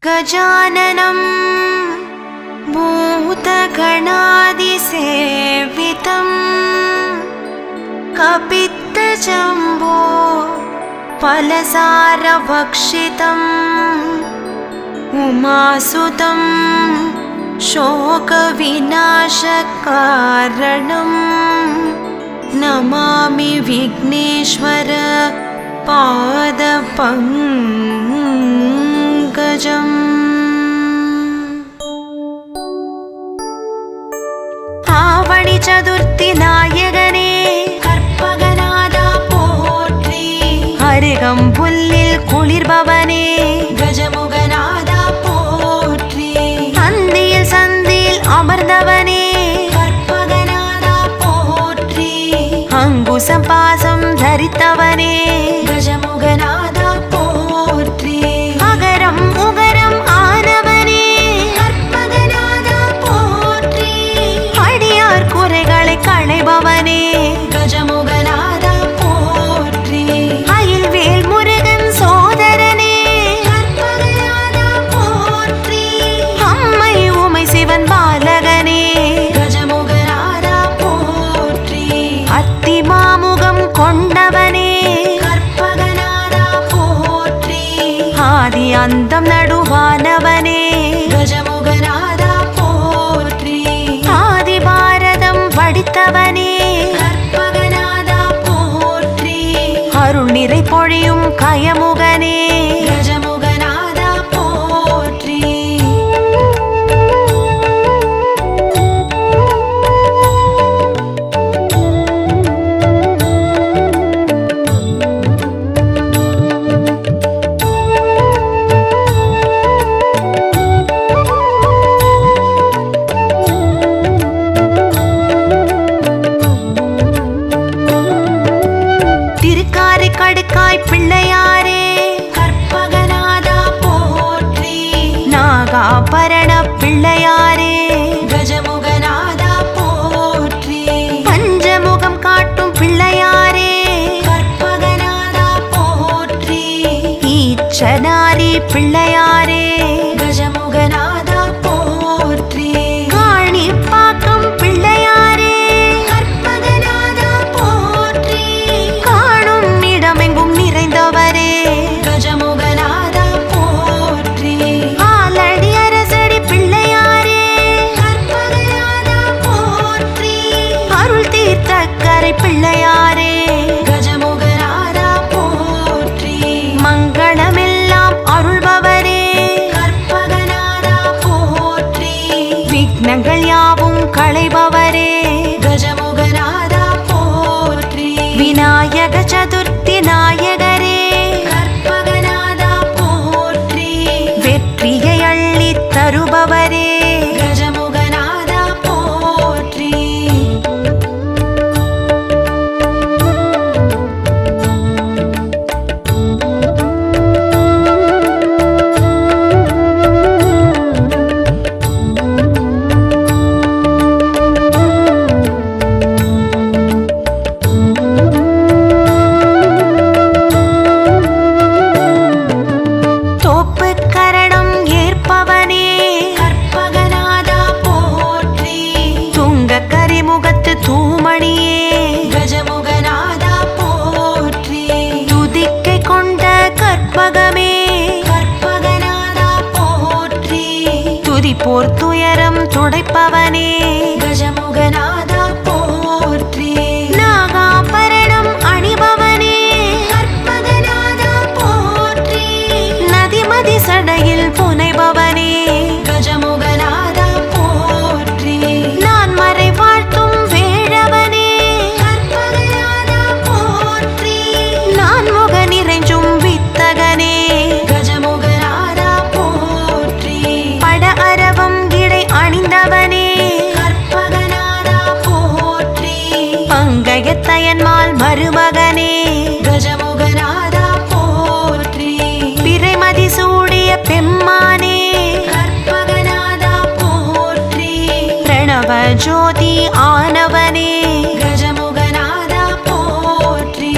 गजाननं भूतगणादिसेवितं कपित्तजम्बो फलसारभक्षितम् उमासुतं शोकविनाशकारणं नमामि विघ्नेश्वर पादपङ्कजम्। आवणि चतुर्थी नायकने कर्पगनादा पोट्री अरुगम्पुल्लिल कुलिर्बवने गजमुगनादा पोट्री अन्दियिल सन्दिल अमर्ந்தவனே कर्पगनादा पोट्री अंगुसं पासं धरितवने गजमुगनादा पोट्री अगरं उगरं आनवने कर्पगनादा पोट्री अडियार कुறைகளை களைபவனே गजमुगनादा पोट्री अयिल्वेल मुरुगन सोदरने कर्पगनादा पोट्री अम्मै उमै सिवन बालगने गजमुगनादा पोट्री अत्तिमामुகம் கொண்டவனே कर्पगनादा पोट्री आदि अंतम नडुवानवने गजमुगनादा पोट्री आदि भारतम वडितवने कर्पगनादा पोट्री अरुள் निறை பொழியும் கயமுகனே गजमुगनादा पोट्री திருக்காரைக்கடுக்காய் பிள்ளையாரே கற்பகநாதா போற்றி நாகாபரண பிள்ளையாரே கஜமுகநாதா போற்றி பஞ்சமுகம் காட்டும் பிள்ளையாரே கற்பகநாதா போற்றி ஈச்சனாரி பிள்ளையாரே கஜமுகநாதா போற்றி காணிப்பாக்கம் பிள்ளையாரே கற்பகநாதா போற்றி காணும் இடமெங்கும் நிறைந்தவரே கஜமுகநாதா போற்றி ஆலடி அரசடி பிள்ளையாரே கற்பகநாதா போற்றி அருள் தீர்த்தக்கரை பிள்ளையாரே கஜமுகநாதா போற்றி மங்களமெல்லாம் அருள்பவரே கற்பகநாதா போற்றி விக்னங்கள் யாவும் களைபவரே கஜமுகநாதா போற்றி விநாயக சதுர்த்தி நாயகரே கற்பகநாதா போற்றி வெற்றியை அள்ளித் தருபவரே கஜமுகநாதா போற்றி தோப்பு கரணம் ஏற்பவனே கற்பகநாதா போற்றி துங்க கரிமுகத்து தூமணியே கஜமுகநாதா போற்றி துதிக்கை கொண்ட கற்பகமே கற்பகநாதா போற்றி துதிப்போர் துயரம் துடைப்பவனே கஜமுகநாதா போற்றி நாகாபரணம் அணிபவனே கற்பகநாதா போற்றி நதிமதி சடையில் புனைபவனே கஜமுகநாதா போற்றி நான் மறை வாழ்த்தும் வேழவனே கற்பகநாதா போற்றி நான் முக நிறைஞ்சும் வித்தகனே கஜமுகநாதா போற்றி பட அரவம் இடை அணிந்தவனே கற்பகநாதா போற்றி பங்கயத்தயன்மால் மருமகனே கஜமுகநாதா போற்றி பிறைமதி சூடிய பெம்மானே கற்பகநாதா போற்றி பிரணவ ஜோதி ஆனவனே கஜமுகநாதா போற்றி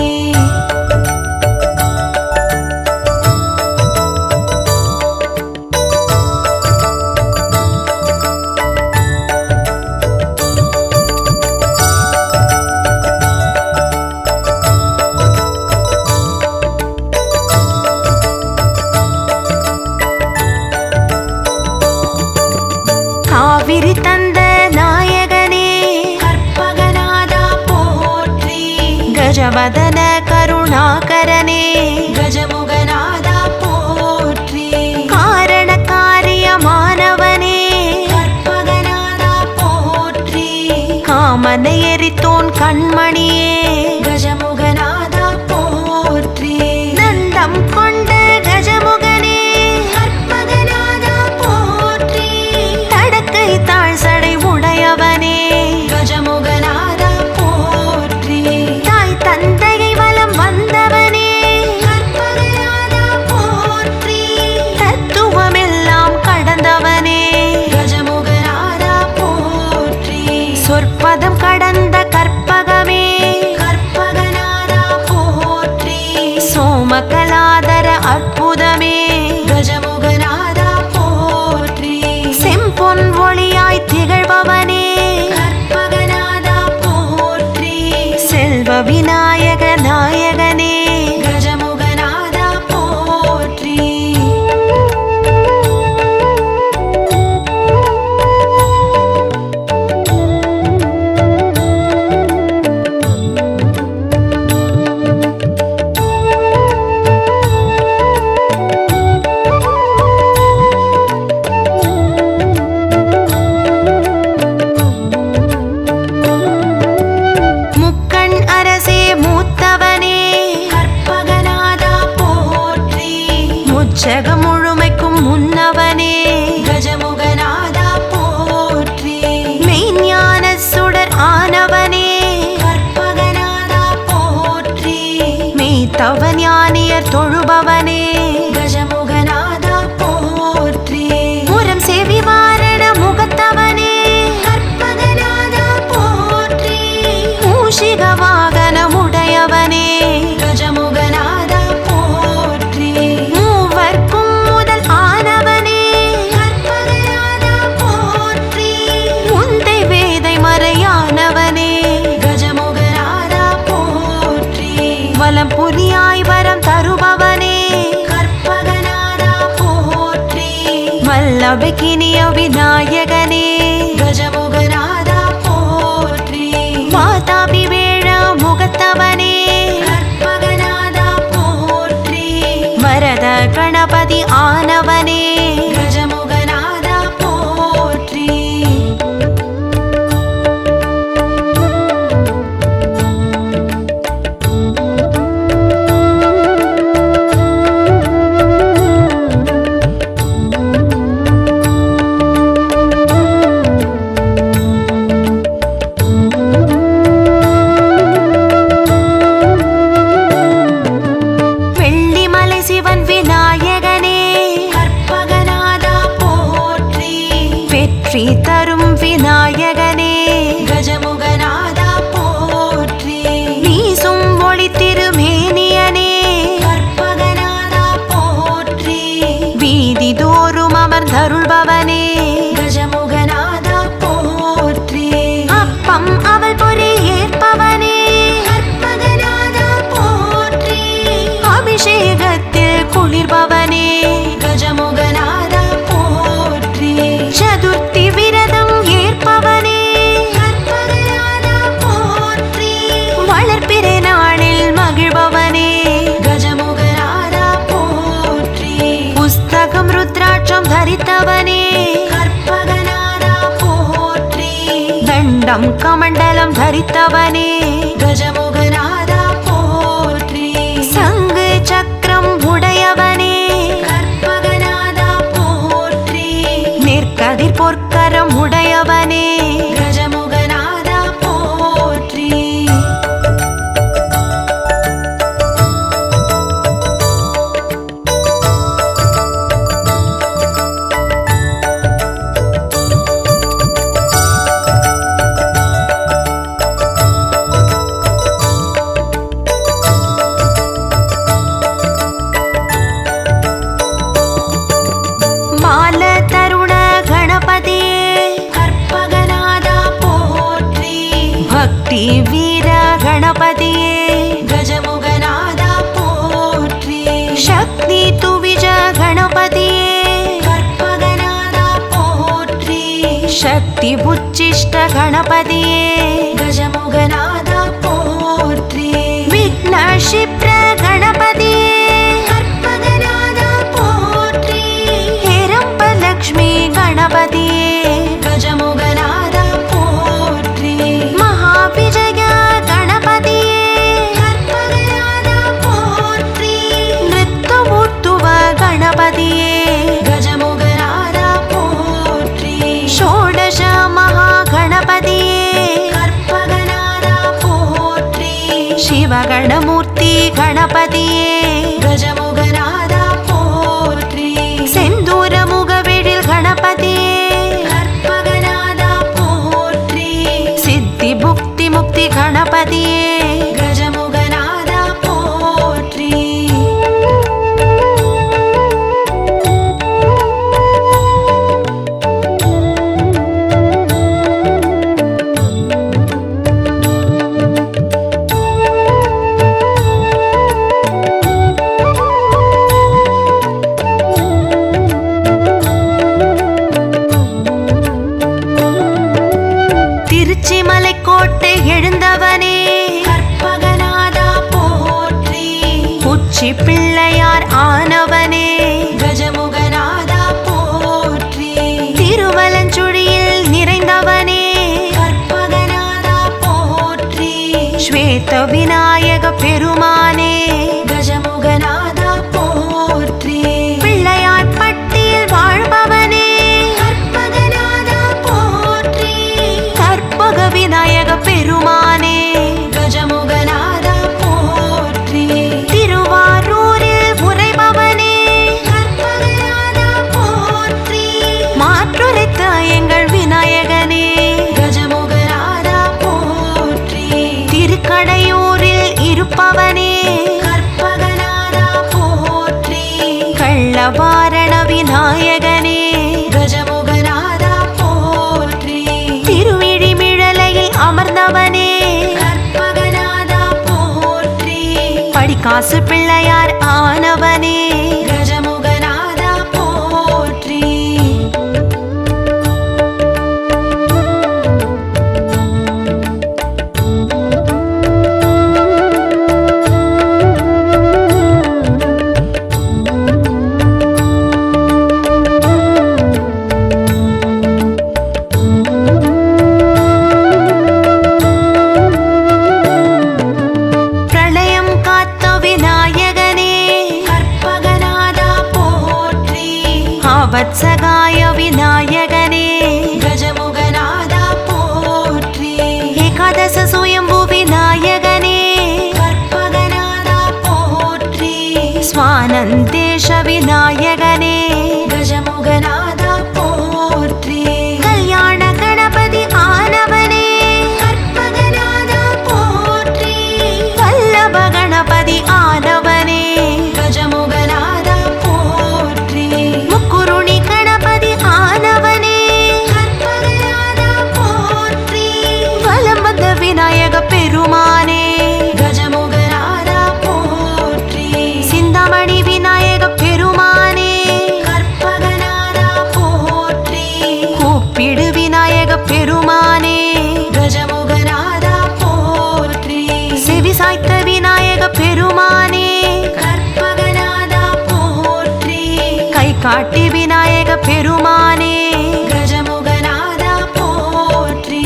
கஜவதன கருணாகரனே கஜமுகநாதா போற்றி. காரண காரியமானவனே கற்பகநாதா போற்றி. காமனை எரித்தோன் கண்மணியே கஜமுகநாதா போற்றி. நந்தம் கொண்ட கஜமுகனே கற்பகநாதா போற்றி. தடக்கை தாழ் சடை உடையவனே கஜமுகநாதா போற்றி. தாய் தந்தையை வலம் வந்தவனே கற்பகநாதா போற்றி. தத்துவமெல்லாம் கடந்தவனே கஜமுகநாதா போற்றி. சொற்பதம் கடந்த கற்பகமே கற்பகநாதா போற்றி. சோமகலாதர அற்புதமே கஜமுகநாதா போற்றி. செம்பொன் ஒளியாய் திகழ்பவனே கற்பகநாதா போற்றி. செல்வ விநாயக நாயகனே கஜமுகநாதா போற்றி. முக்கண் அரசே மூத்தவனே கற்பகநாதா போற்றி. முச்சகம் முழுமைக்கும் முன்னவனே கஜமுகநாதா போற்றி. மெய்ஞான சுடர் ஆனவனே கற்பகநாதா போற்றி. மெய்த்தவ ஞானியர் தொழுபவனே கஜமுகநாதா போற்றி. முரம் செவி வாரண முகத்தவனே கற்பகநாதா போற்றி. மூஷிக வாகனமுடையவனே கஜமுகநாதா போற்றி. மூவர்க்கும் முதல் ஆனவனே கற்பகநாதா போற்றி. முந்தை வேதை மறையானவனே கஜமுகநாதா போற்றி. வலம் புரியாய் வரம் தருபவனே கற்பகநாதா போற்றி. வல்லபகினிய விநாயகனே கஜமுகநாதா போற்றி. வாதாபி வேழ முகத்தவனே கற்பகநாதா போற்றி. வரத கணபதி ஆனவனே கஜமுகநாதா போற்றி. வெள்ளிமலை சிவன் விநாயகனே கற்பகநாதா போற்றி. வெற்றி தரும் விநாயகனே கஜமுகநாதா போற்றி. வீசும் ஒளி திருமேனியனே கற்பகநாதா போற்றி. வீதி தோறும் அமர்ந்தருள்பவனே கஜமுகநாதா போற்றி. அப்பம் அவள் பொறி ஏற்பவனே கற்பகநாதா போற்றி. அபிஷேகத்தில் குளிர்பவனே கஜமுகநாதா போற்றி. சதுர்த்தி விரதம் ஏற்பவனே கற்பகநாதா போற்றி. வளர்ப்பிறை நாளில் மகிழ்பவனே கஜமுகநாதா போற்றி. புஸ்தகம் ருத்ராட்சம் தரித்தவனே கற்பகநாதா போற்றி. தண்டம் கமண்டலம் தரித்தவனே கஜமுகநாதா போற்றி. சங்கு சக்கரம் உடையவனே கற்பகநாதா போற்றி. நெற்கதிர் பொற்கரம் உடையவனே கஜமுகநாதா போற்றி. பால தருண கணபதியே கற்பகநாதா போற்றி. பக்தி வீர கணபதியே கஜமுகநாதா போற்றி. சக்தி துவிஜ கணபதியே கற்பகநாதா போற்றி. சக்தி உச்சிஷ்ட கணபதியே கஜமுகநாதா போற்றி. க்ஷிப்ரகணபதியே கற்பகநாதா போற்றி. ஹேரம்பலக்ஷ்மி கணபதியே கஜமுகநாதா போற்றி. மகாவிஜய கணபதியே கற்பகநாதா போற்றி. நிருத்தமூர்த்துவ கணபதியே கஜமுகநாதா போற்றி. ஷோடಶ மகாகணபதியே கற்பகநாதா போற்றி. சிவகணமூர்த்தி கணபதியே கஜமுகநாதா போற்றி. செந்தூர முகவெழில் கணபதியே கற்பகநாதா போற்றி. சித்தி புக்தி முக்தி கணபதியே கஜமுகநாதா போற்றி. திருச்சிமலைக்கோட்டை எழுந்தவனே கற்பகநாதா போற்றி. உச்சி பிள்ளையார் ஆனவனே கஜமுகநாதா போற்றி. திருவலஞ்சுழியில் நிறைந்தவனே கற்பகநாதா போற்றி. ஸ்வேத விநாயக பெருமானே கஜமுகநாதா போற்றி. பிள்ளையார் பட்டியில் வாழ்பவனே கற்பகநாதா போற்றி. கற்பக விநாயக பெருமானே கஜமுகநாதா போற்றி. திருவாரூரில் உறைபவனே கற்பகநாதா போற்றி. மாற்றுரைத்த எங்கள் விநாயகனே கஜமுகநாதா போற்றி. திருக்கடையூரில் இருப்பவனே கற்பகநாதா போற்றி. கள்ளவாரண விநாயகனே கஜமுகநாதா போற்றி. திருவிழிமிழலையில் அமர்ந்தவனே கற்பகநாதா போற்றி. படிக்காசு பிள்ளையார் ஆனவனே கஜமுகநாதா போற்றி. பிரளயம் காத்த விநாயகனே கற்பகநாதா போற்றி. ஆவத்சகாய விநாயகனே கஜமுகநாதா போற்றி. ஏகாதச சுயம்பு விநாயகனே கற்பகநாதா போற்றி. ஸ்வானந்தேஷ விநாயகனே கஜமுகநாதா போற்றி. கல்யாண கணபதி ஆனவனே கற்பகநாதா போற்றி. வல்லப கணபதி ஆனவனே கஜமுகநாதா போற்றி. முக்குருணி கணபதி ஆனவனே கற்பகநாதா போற்றி. வலம் வந்த விநாயக பெருமானே கஜமுகநாதா போற்றி. சிந்தாமணி விநாயக பெருமானே கற்பகநாதா போற்றி. கூப்பிடு விநாயக பெருமானே கஜமுகநாதா போற்றி. செவிசாய்த்த விநாயக பெருமானே கற்பகநாதா போற்றி. கை காட்டி விநாயக பெருமானே கஜமுகநாதா போற்றி.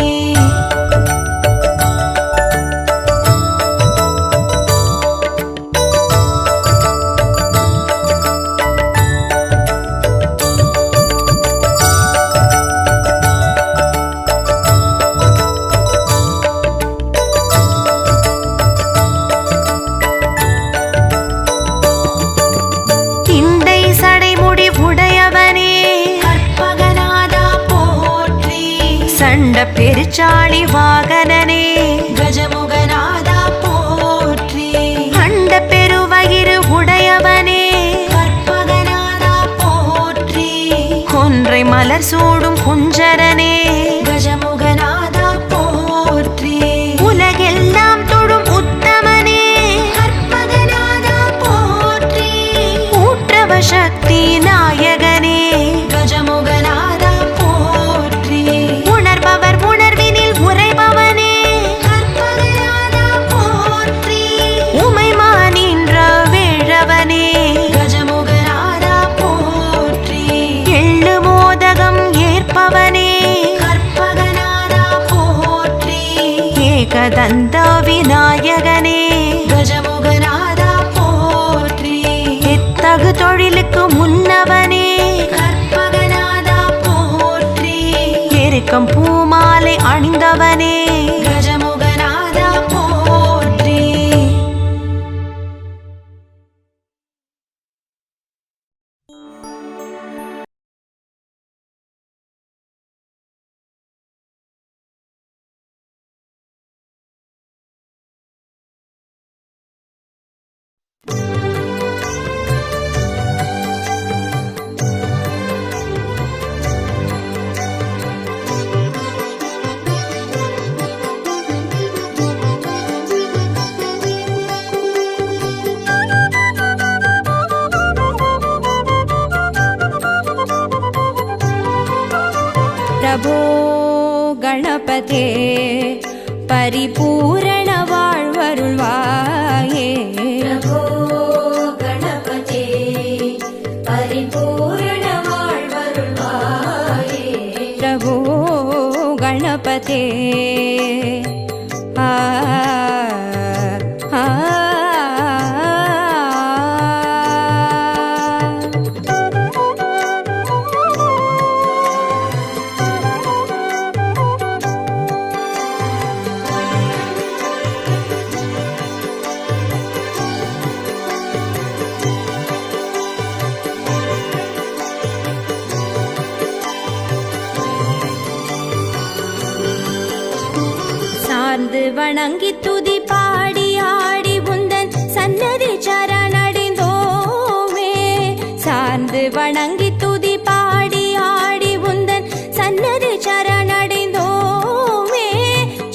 திண்டை சடைமுடி உடையவனே கற்பகநாதா போற்றி. சண்ட பெருச்சாளி வாகனனே கஜமுகநாதா போற்றி. அண்ட பெருவயிறு உடையவனே கற்பகநாதா போற்றி. கொன்றை மலர் சூடும் குஞ்சரனே கஜமுகநாதா போற்றி. உலகெல்லாம் தொடும் உத்தமனே கற்பகநாதா போற்றி. ஊற்றவ சக்தி நாயகனே கஜமுகநாதா போற்றி. உணர்பவர் உணர்வினில் உறைபவனே கற்பகநாதா போற்றி. உமைமா ஏகதந்த விநாயகனே கஜமுகநாதா போற்றி. எத்தகு தொழிலுக்கு முன்னவனே கற்பகநாதா போற்றி. எருக்கம் பூமாலை அணிந்தவனே கஜமுகநாதா போற்றி. प्रभो गणपते परिपूर्ण வாழ்வருள்வாயே. प्रभो गणपते परिपूर्ण வாழ்வருள்வாயே. प्रभो गणपते आ आ வணங்கி துதி பாடி ஆடி உந்தன் சன்னதி சரணடைந்தோமே. சார்ந்து வணங்கி துதி பாடி ஆடி உந்தன் சன்னதி சரணடைந்தோமே.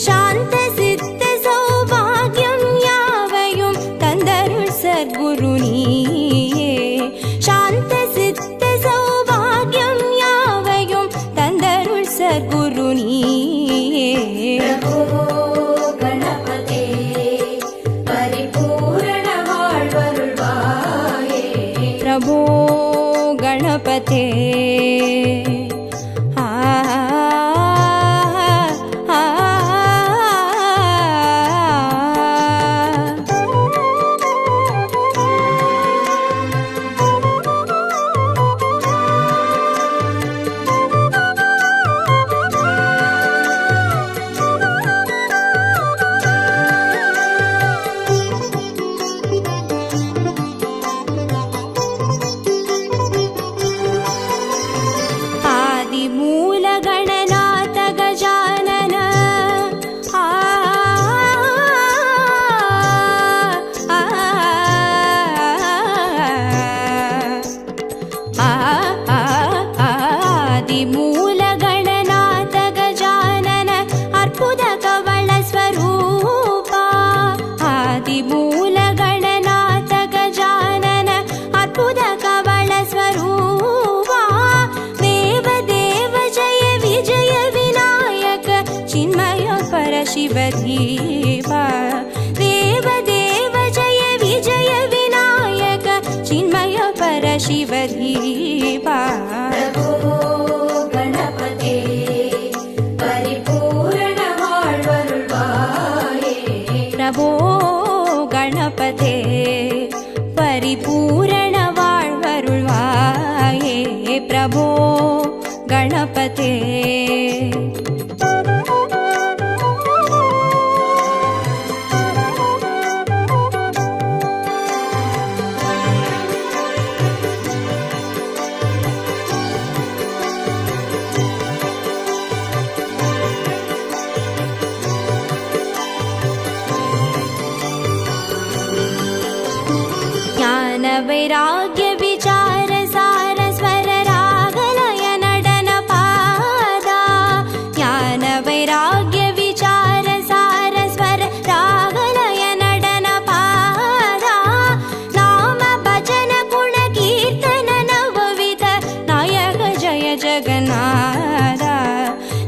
சாந்த சித்த சௌபாகியம் யாவையும் தந்தருள் சத்குரு நீயே. சாந்த சித்த சௌபாகியம் யாவையும் தந்தருள் சத்குரு நீயே. प्रभो गणपते आ आ शिवधीवा देव देव जय विजय विनायक चिन्मय पर शिवधीवा. प्रभो गणपते परिपूर्ण வாழ்வருள்வாயே. प्रभो गणपते परिपूर्ण வாழ்வருள்வாயே. प्रभो गणपते वैराग्य विचार सार स्वर रागलय नडन पादा. ज्ञान वैराग्य विचार सार स्वर रागलय नडन पादा. नाम भजन गुण कीर्तन नवविध नायक जय जगन्नाथ.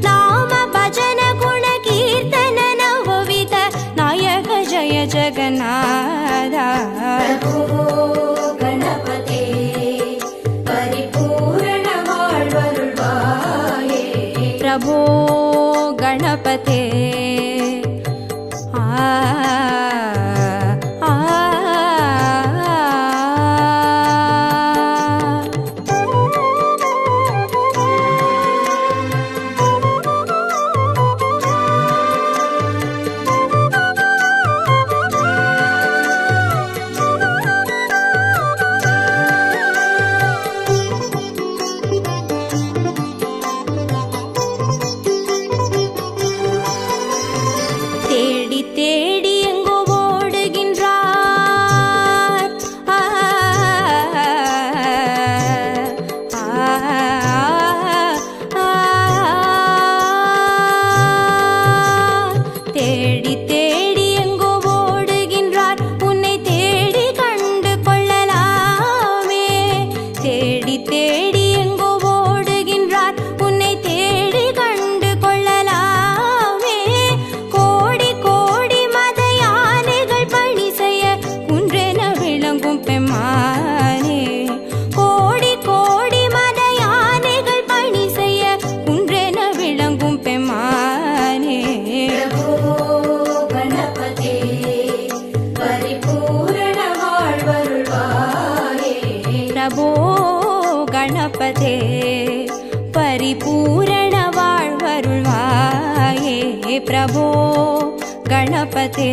नाम भजन गुण कीर्तन नवविध नायक जय जगन्नाथ. प्रभो गणपते கணபதே பரிபூரண வாழ்வருள்வாயே பிரபோ கணபதே.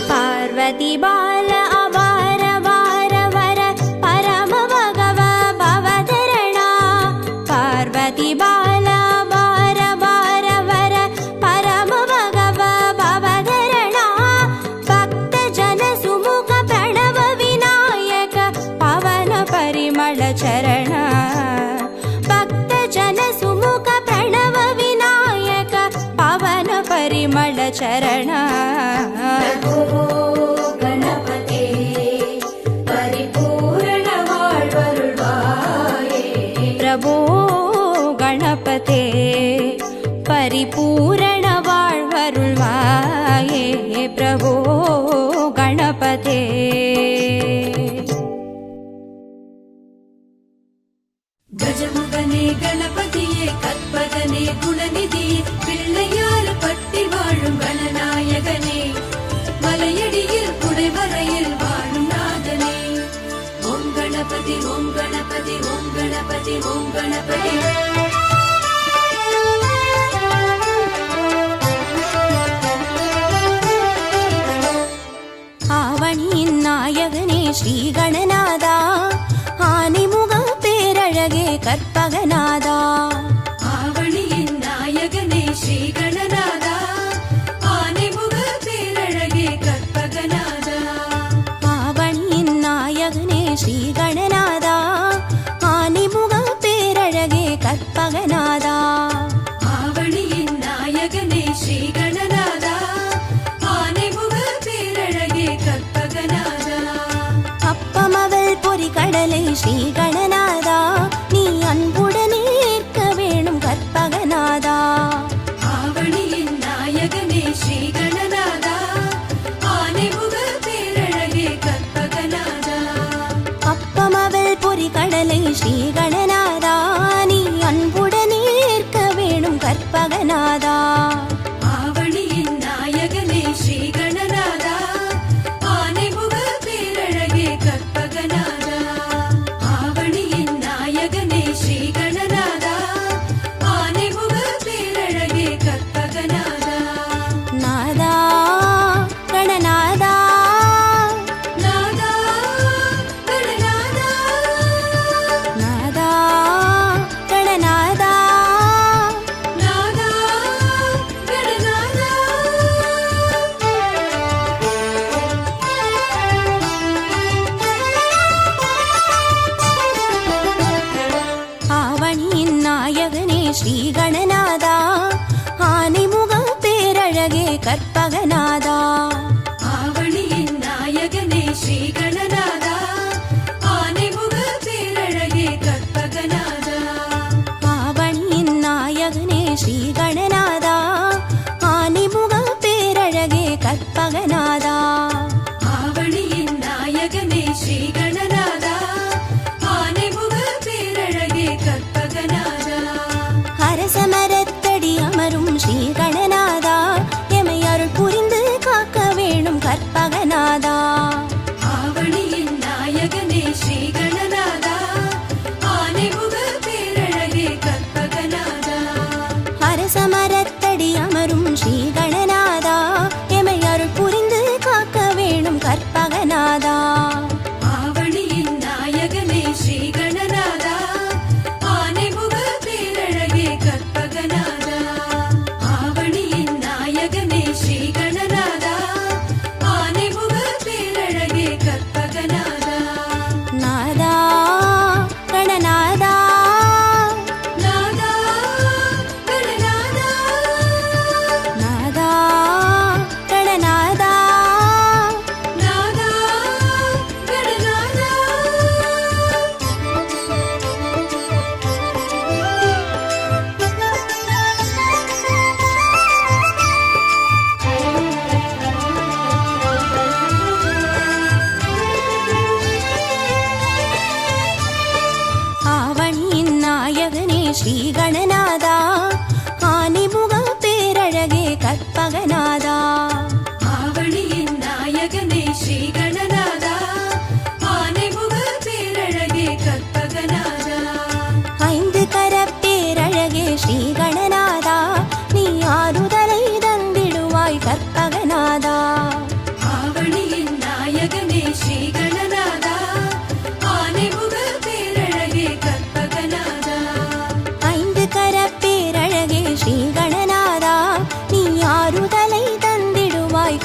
பார்வதி பால அபார வார வர பரம பகவ பவதரணா. பார்வதி பால அபார வார வர பரம பகவ பவதரணா. பக்த ஜன சுமுக பிரணவ விநாயக பவன பரிமள சரண. பக்த ஜன சுமுக பிரணவ விநாயக பவன பரிமள சரண. கணபதே பரிபூரண வாழ்வருள்வாயே பிரபோ கணபதே பரிபூரண வாழ்வருள்வாயே பிரபோ கணபதே. கஜமுகனே கணபதியே கற்பகனே குணநிதி பிள்ளையார் பட்டி வாழும் கணநாயகனே மலையடியில் குடைவரையில் வாழும் நாதனே. ஓம் கணபதி ஓம் கணபதி ஓம் கணபதி ஓம் கணபதி. ஆவணியின் நாயகனே ஸ்ரீ கணநாதா ஆனிமுக பேரழகே கற்பகநாதா. ஆவணியின் நாயகனே ஸ்ரீ கணநாதா ஆனைமுக பேரழகே கற்பகநாதா. ஆவணியின் நாயகனே ஸ்ரீ கணநாதா ஆனிமுக பேரழகே கற்பகநாதா. ஆவணியின் நாயகனே ஸ்ரீ கணநாதா ஆனைமுக பேரழகே கற்பகநாதா. அப்பமவள் பொறி கடலை ஸ்ரீ கணநாதா நீ அன்புடனே ஏற்க வேணும் கற்பகநாதா. ஆவணியின் நாயகனே ஸ்ரீ கணநாதா ஆனைமுக பேரழகே கற்பகநாதா. அப்பமவள் பொறி கடலை ஸ்ரீ கணநாதா நீ அன்புடனே ஏற்க வேணும் கற்பகநாதா. ஆவணியின் நாயகனே ஸ்ரீ கணநாதா ஆனைமுக பேரழகே கற்பகநாதா. ஆவணியின் நாயகனே ஸ்ரீ கணநாதா ஆனைமுக பேரழகே கற்பகநாதா. நாதா கணநாதா நாதா கணநாதா நாதா கணநாதா நாதா கணநாதா. ஆவணியின் நாயகனே ஸ்ரீ கணநாதா ஆனைமுக பேரழகே கற்பகநாதா. ஆவணியின் நாயகனே ஸ்ரீ கணநாதா ஆனைமுக பேரழகே கற்பகநாதா. ஆவணியின் நாயகனே ஸ்ரீ கணநாதா ஆனைமுக பேரழகே கற்பகநாதா. ஆவணியின் நாயகனே ஸ்ரீ கணநாதா ஆனைமுக பேரழகே கற்பகநாதா. அரசமரத்தடி அமரும் ஸ்ரீ கணநாதா எமை அருள் புரிந்து காக்க வேணும் கற்பகநாதா. ஆவணியின் நாயகனே ஸ்ரீ கணநாதா ஆனைமுக பேரழகே கற்பகநாதா. அரசமரத்தடி அமரும் ஸ்ரீ கணநாதா எமை அருள் புரிந்து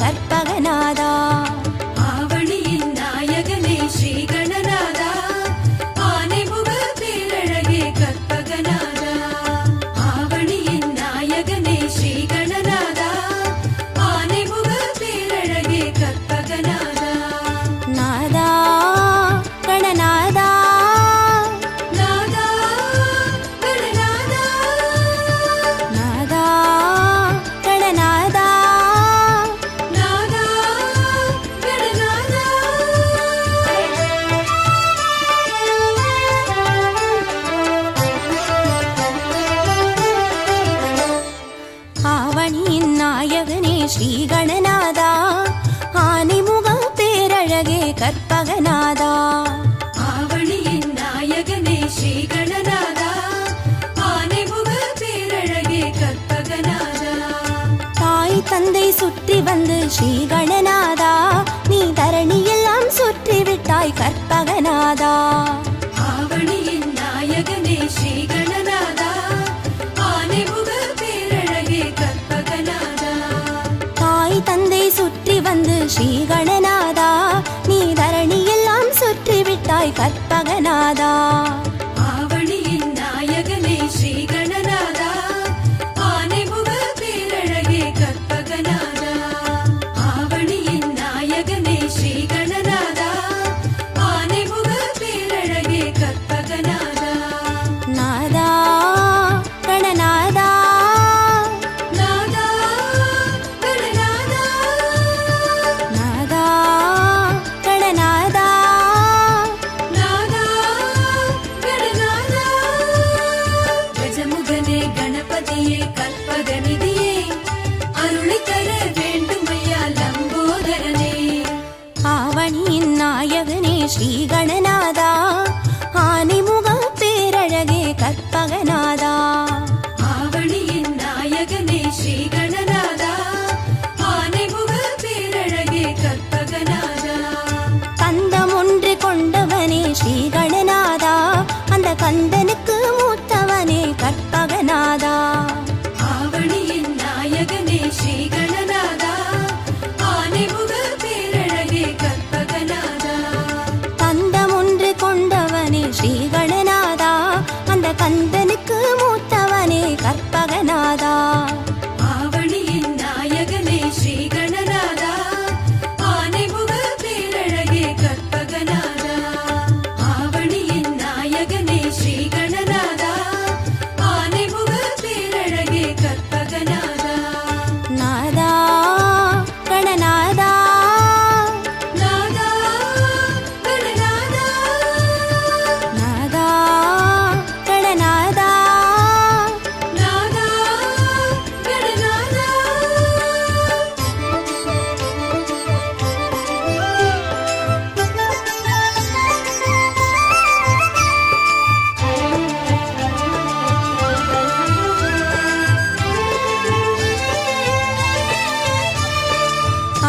கற்பகநாதா. ஆவணியின் நாயகனே ஸ்ரீ கணநாதா, ஆனைமுக பேரழகே கற்பகநாதா. ஆவணியின் நாயகனே ஸ்ரீ கணநாதா, ஆனைமுக பேரழகே கற்பகநாதா. நாதா கணநாதா, நாதா கணநாதா, நாதா கணநாதா, நாதா கணநாதா. ஆவணியின் நாயகனே ஸ்ரீ கணநாதா, ஆனைமுக பேரழகே கற்பகநாதா. ஆவணியின் நாயகனே ஸ்ரீ கணநாதா, ஆனைமுக பேரழகே கற்பகநாதா. தாய் தந்தை சுற்றி வந்து ஸ்ரீ கணநாதா, நீ தரணியெல்லாம் சுற்றி விட்டாய் கற்பகநாதா. ஆவணியின் நாயகனே ஸ்ரீ கணநாதா, ஆனைமுக பேரழகே கற்பகநாதா. தாய் தந்தை சுற்றி வந்து ஸ்ரீ கணநாதா, நீ தரணியெல்லாம் சுற்றி விட்டாய் கற்பகநாதா. ஆவணியின் நாயகனே ஸ்ரீ கணநாதா, ஆனைமுக பேரழகே கற்பகநாதா. ஆவணியின் நாயகனே ஸ்ரீ கணநாதா, ஆனைமுக பேரழகே கற்பகநாதா. நாதா கணநாதா, நாதா கணநாதா, நாதா கணநாதா, நாதா கணநாதா. கஜமுகனே கணபதியே கற்பகநிதியே, அருளை தர வேண்டுமையா லம்போதரனே. ஆவணியின் நாயகனே ஸ்ரீ கணநாதா, ஆனைமுக பேரழகே கற்பகநாதா. ஆவணியின் நாயகனே ஸ்ரீ கணநாதா, ஆனைமுக பேரழகே கற்பகநாதா. கந்தம் ஒன்று கொண்டவனே ஸ்ரீ கணநாதா, அந்த கந்தனுக்கு மூத்தவனே கற்பகநாதா. ஆவணியின் நாயகனே ஸ்ரீ கணநாதா, ஆனைமுக பேரழகே கற்பகநாதா. கந்தம் ஒன்று கொண்டவனே ஸ்ரீ கணநாதா, அந்த கந்தனுக்கு மூத்தவனே கற்பகநாதா. ஆவணியின் நாயகனே ஸ்ரீ கணநாதா, ஆனைமுக பேரழகே கற்பகநாதா. ஆவணியின் நாயகனே ஸ்ரீ கணநாதா, ஆனைமுக பேரழகே கற்பகநாதா. நாதா கணநாதா, நாதா கணநாதா, நாதா கணநாதா, நாதா கணநாதா.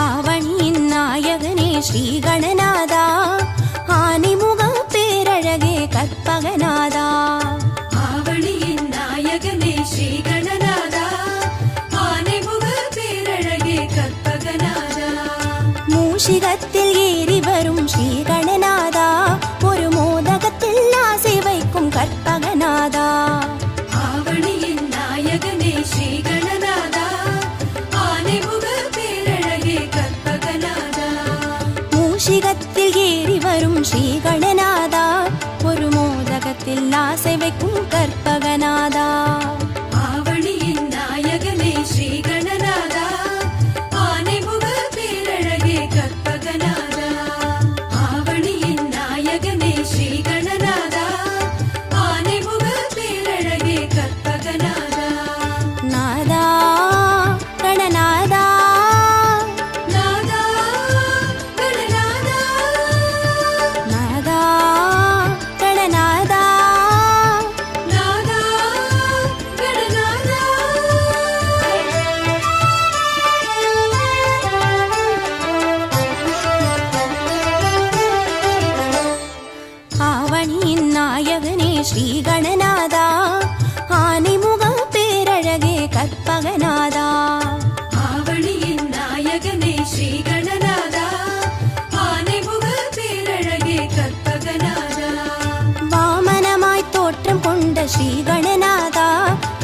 ஆவணியின் நாயகனே ஸ்ரீ கணநாதா, ஆனைமுக பேரழகே கற்பகநாதா. ஆவணியின் நாயகனே ஸ்ரீ கணநாதா, ஆனைமுக பேரழகே கற்பகநாதா. மூஷிகத்தில் ஏறி வரும் ஸ்ரீ கணநாதா, ஒரு மோதகத்தில் ஆசை வைக்கும் கற்பகநாதா. ஆவணியின் நாயகனே ஸ்ரீ கணநாதா, ஆனைமுக பேரழகே கற்பகநாதா. மூஷிகத்தில் ஏறி வரும் ஸ்ரீ கணநாதா, ஒரு மோதகத்தில் ஆசை வைக்கும் கற்பகநாதா. ஆவணியின் நாயகனே ஸ்ரீ கணநாதா, ஆனைமுக பேரழகே கற்பகநாதா. ஆவணியின் நாயகனே ஸ்ரீ கணநாதா, ஆனைமுக பேரழகே கற்பகநாதா. நாதா கணநாதா, நாதா கணநாதா, நாதா கணநாதா, நாதா ஸ்ரீ கணநாதா ஆனைமுக பேரழகே கற்பகநாதா வாமனமாய் தோற்றம் கொண்ட ஸ்ரீ கணநாதா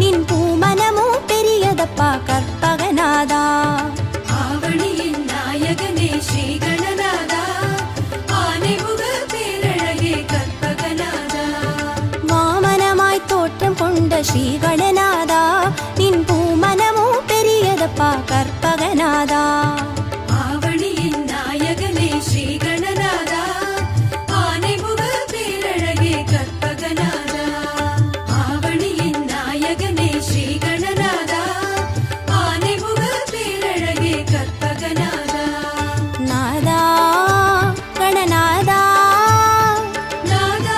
நின் பூமனமோ பெரியதப்பா கற்பகநாதா ஆவணியின் நாயகனே ஸ்ரீ கணநாதா ஆனைமுக பேரழகே கற்பகநாதா வாமனமாய் தோற்றம் கொண்ட ஸ்ரீ கணநாதா நின் பூமனமோ பெரியதப்பா கற்பகநாதா ஆவணியின் நாயகனே ஸ்ரீ கணநாதா ஆனைமுக பேரழகே கற்பகநாதா ஆவணியின் நாயகனே ஸ்ரீ கணநாதா ஆனைமுக பேரழகே கற்பகநாதா நாதா கணநாதா நாதா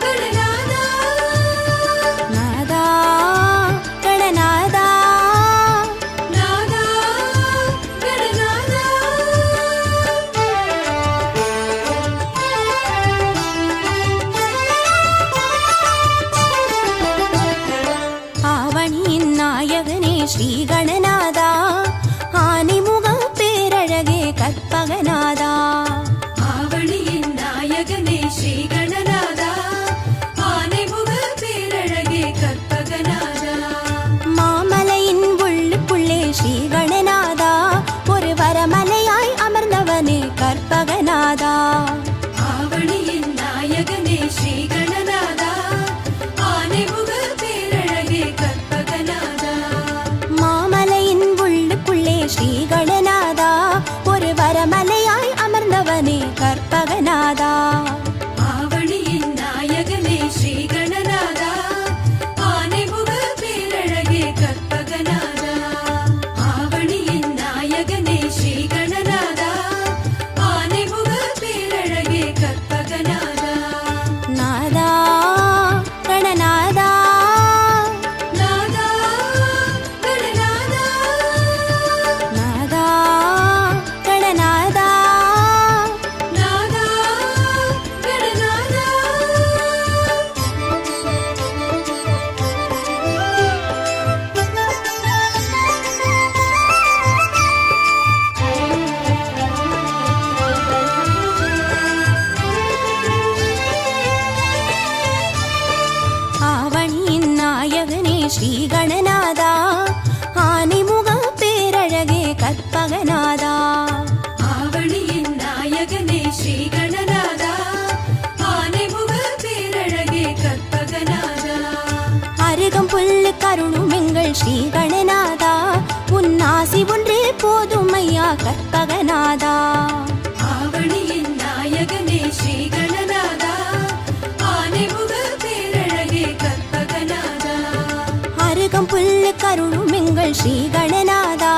கணநாதா நாதா கணநாதா நாதா கணநாதா ஆவணியின் நாயகனே ஸ்ரீ கணநாதா ஆனைமுக பேரழகே கற்பகநாதா ஆவணியின் நாயகனே ஸ்ரீ கணநாதா ஆனைமுக பேரழகே கற்பகநாதா மாமலையின் உள்ளுக்குள்ளே ஸ்ரீ கணநாதா ஒரு வரமலையாய் அமர்ந்தவனே கற்பகநாதா ஆவணியின் நாயகனே ஸ்ரீ கணநாதா ஆனைமுக பேரழகே கற்பகநாதா மாமலையின் உள்ளுக்குள்ளே ஸ்ரீ கணநாதா ஒரு வரமலையாய் அமர்ந்தவனே கற்பகநாதா ஆவணியின் நாயகனே ஸ்ரீ கணநாதா ஆனைமுக பேரழகே கற்பகநாதா ஆவணியின் நாயகனே ஸ்ரீ கணநாதா ஆனைமுக பேரழகே கற்பகநாதா நாதா கணநாதா நாதா கணநாதா நாதா கணநாதா நாதா கணநாதா ஆவணியின் நாயகனே ஸ்ரீ கணநாதா ஆனைமுக பேரழகே கற்பகநாதா ஆவணியின் நாயகனே ஸ்ரீ கணநாதா ஆனைமுக பேரழகே கற்பகநாதா அருகம் புல்லு கருணும் எங்கள் ஸ்ரீ கணநாதா உன் ஆசி ஒன்றே போதும் ஐயா கற்பகநாதா ஆவணியின் நாயகனே ஸ்ரீ கணநாதா ஆனைமுக பேரழகே கற்பகநாதா அருகம் புல்லு கருணும் எங்கள் ஸ்ரீ கணநாதா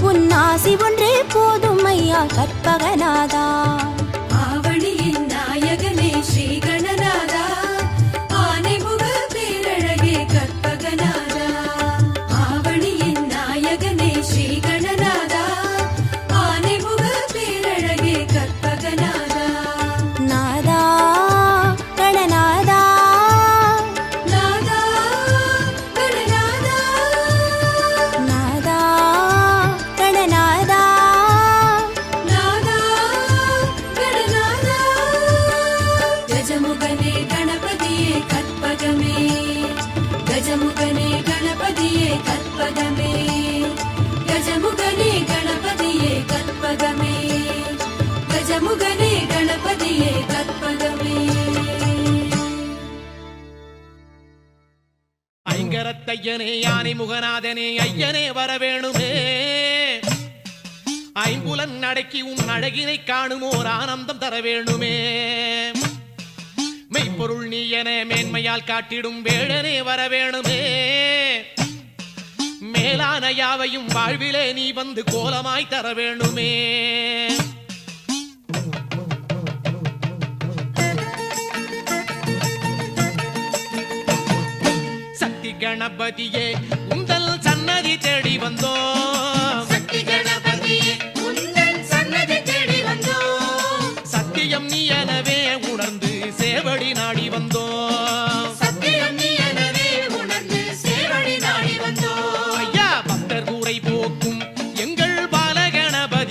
உன் ஆசி ஒன்றே போதும் ஐயா கற்பகநாதா ஆவணியின் நாயகனே ஸ்ரீ கணநாதா ஆனைமுக பேரழகே கற்பகநாதா ஆவணியின் நாயகனே ஸ்ரீ கணநாதா ஆனைமுக பேரழகே கற்பகநாதா நாதா கணநாதா நாதா கணநாதா நாதா கணநாதா நாதா கணநாதா கஜமுகனே கணபதியே கற்பகமே கஜமுகனே கணபதியே கற்பகமே கஜமுகனே கணபதியே கற்பகமே கஜமுகனே கணபதியே கற்பகமே ஐங்கரத்தையனே யானை முகநாதனே ஐயனே வரவேணுமே ஐம்புலன் அடக்கி உன் அழகினை காணுமோர் ஆனந்தம் தர வேணுமே மெய்ப்பொருள் நீ என மேன்மையால் காட்டிடும் வேடனே வரவேணுமே மேலான யாவையும் வாழ்விலே நீ வந்து கோலமாய் தர வேணுமே சக்தி கணபதியே உந்தல் சன்னதி தேடி வந்தோம் சக்தி கணபதியே உந்தன் சன்னதி தேடி வந்தோம் சத்தியம் நீ எனவே உணர்ந்து சேவடி நாடி வந்தோம் சத்தியம் நீ எனவே உணர்ந்து சேவடி நாடி வந்தோம் ஐயா பக்தர் கூரை போக்கும் எங்கள் பாலகணபதி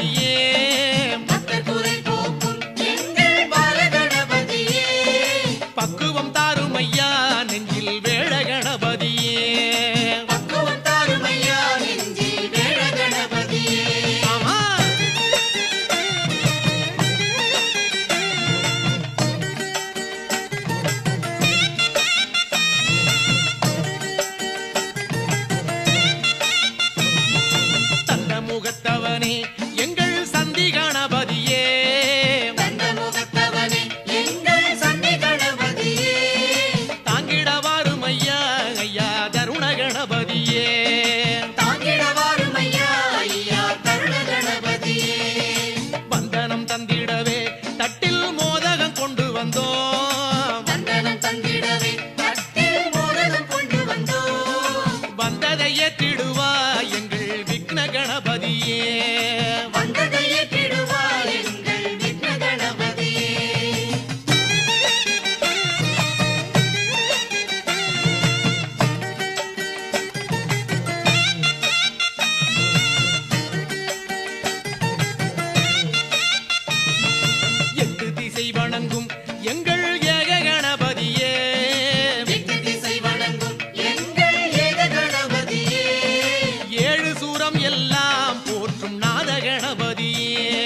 கணபதியே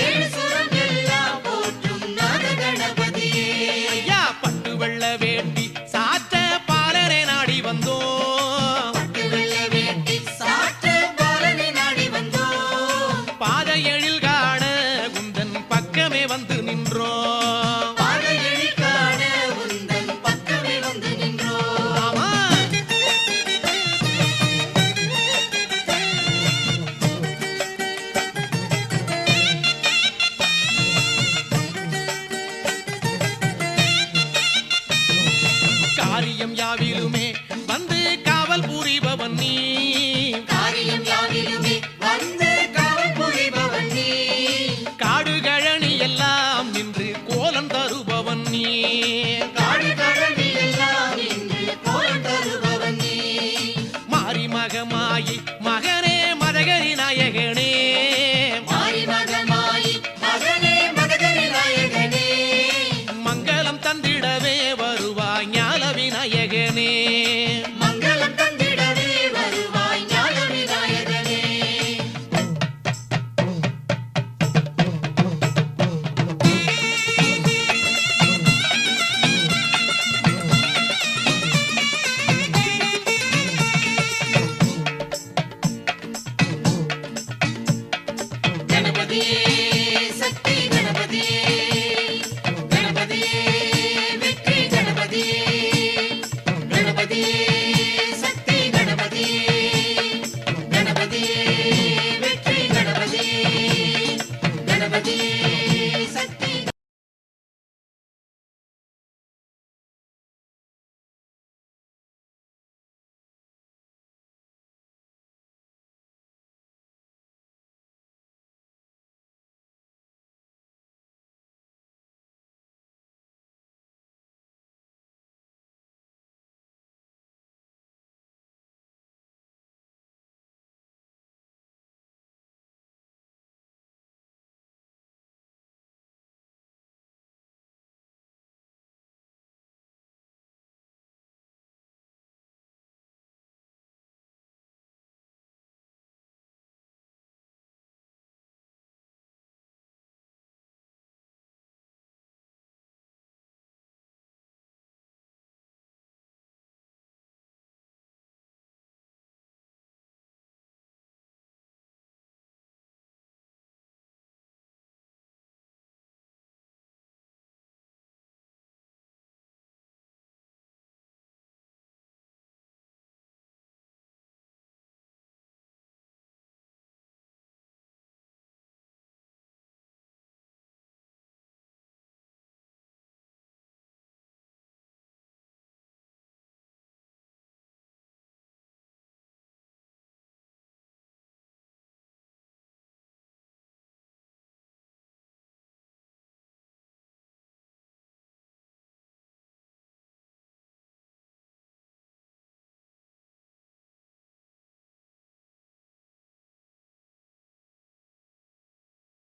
ஏழு சுரம் எல்லாம் போற்றும் நாத கணபதியே ஐயா பட்டு வெள்ள வேண்டி சாத்த பாலனை நாடி வந்தோம் பட்டு வெள்ள வேட்டி சாற்ற பாலனை நாடி வந்தோம் பாத எழில் காண குந்தன் பக்கமே வந்து நின்றோம் பாதையழி காண உந்தன் பக்கமே வந்து நின்றோம் ஆமா காரியம் யாவிலுமே வந்து காவல் புரிபவன் நீ காரியம் யாவிலுமே வந்து காவல் புரிபவன் நீ காடு கழனி எல்லாம் நின்று கோலம் தருபவன் நீ காடு கழனி எல்லாம் நின்று கோலம் தருபவன் நீ மாறி மகமாயி மகனே மதகரி நாயகனே மாறி மகமாயி மகனே மதகரி நாயகனே மங்களம் தந்திடவே வருவாய் ஞான விநாயகனே மங்களம் தந்திடவே வருவாய் ஞான விநாயகனே கணபதியே சக்தி கணபதியே கணபதியே வெற்றி கணபதியே கணபதியே சக்தி கணபதியே கணபதியே வெற்றி கணபதியே கணபதியே